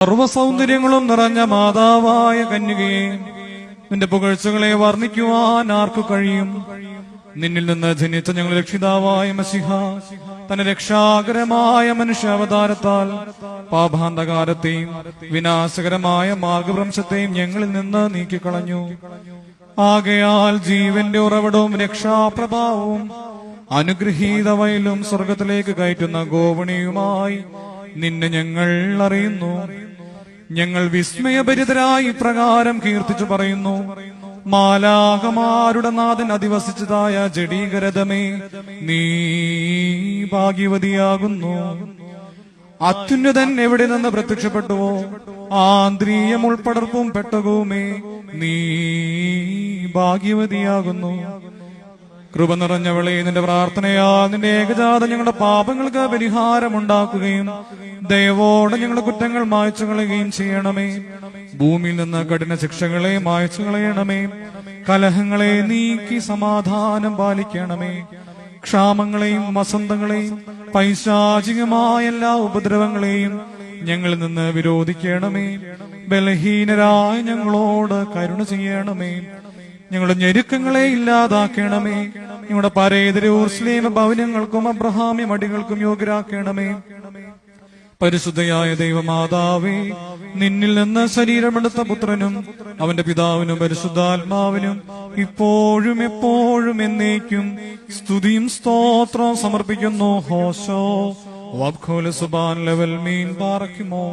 സർവസൗന്ദര്യങ്ങളും നിറഞ്ഞ മാതാവായ കന്യകയെ, നിന്റെ പുകഴ്ചകളെ വർണ്ണിക്കുവാൻ ആർക്കു കഴിയും? നിന്നിൽ നിന്ന് ജനിച്ച ഞങ്ങൾ രക്ഷിതാവായ മസിഹ തന്റെ രക്ഷാകരമായ മനുഷ്യാവതാരത്താൽ പാപാന്തകാരത്തെയും വിനാശകരമായ മാർഗഭ്രംശത്തെയും ഞങ്ങളിൽ നിന്ന് നീക്കിക്കളഞ്ഞു. ആകയാൽ ജീവന്റെ ഉറവിടവും രക്ഷാപ്രഭാവവും അനുഗ്രഹീത വയലും സ്വർഗത്തിലേക്ക് കയറ്റുന്ന ഗോവണിയുമായി നിന്നെ ഞങ്ങൾ അറിയുന്നു. ഞങ്ങൾ വിസ്മയഭരിതരായി ഇപ്രകാരം കീർത്തിച്ചു പറയുന്നു: മാലാകമാരുടെ നാഥൻ അധിവസിച്ചതായ ജഡീകരഥമേ, നീ ഭാഗ്യവതിയാകുന്നു. അത്യുന്നതൻ എവിടെ നിന്ന് പ്രത്യക്ഷപ്പെട്ടുവോ, ആന്തരീയം ഉൾപ്പടർപ്പും പെട്ടകവുമേ, നീ ഭാഗ്യവതിയാകുന്നു. കൃപ നിറഞ്ഞവളെ, നിന്റെ പ്രാർത്ഥനയാൽ നിന്റെ ഏകജാത ഞങ്ങളുടെ പാപങ്ങൾക്ക് പരിഹാരമുണ്ടാക്കുകയും ദയവോടെ ഞങ്ങളുടെ കുറ്റങ്ങൾ മായ്ച്ചു കളയുകയും ചെയ്യണമേ. ഭൂമിയിൽ നിന്ന് കഠിന ശിക്ഷകളെ മായ്ച്ചു കളയണമേ. കലഹങ്ങളെ നീക്കി സമാധാനം പാലിക്കണമേ. ക്ഷാമങ്ങളെയും വസന്തങ്ങളെയും പൈശാചികമായ എല്ലാ ഉപദ്രവങ്ങളെയും ഞങ്ങളിൽ നിന്ന് വിരോധിക്കണമേ. ബലഹീനരായ ഞങ്ങളോട് കരുണ ചെയ്യണമേ. ഞങ്ങളുടെ ഞെരുക്കങ്ങളെ ഇല്ലാതാക്കണമേ. ഞങ്ങളുടെ പരേതര യെരൂശലേം ഭവനങ്ങൾക്കും അബ്രഹാമ്യ മടികൾക്കും യോഗ്യരാക്കണമേ. പരിശുദ്ധയായ ദൈവമാതാവേ, നിന്നിൽ നിന്ന് ശരീരമെടുത്ത പുത്രനും അവന്റെ പിതാവിനും പരിശുദ്ധാത്മാവിനും ഇപ്പോഴും എപ്പോഴും എന്നേക്കും സ്തുതിയും സ്തോത്രവും സമർപ്പിക്കുന്നു. ഹോശോ വബ്ഖോല സുബാൻ ലെവൽ മീൻ പാറക്കുമോ.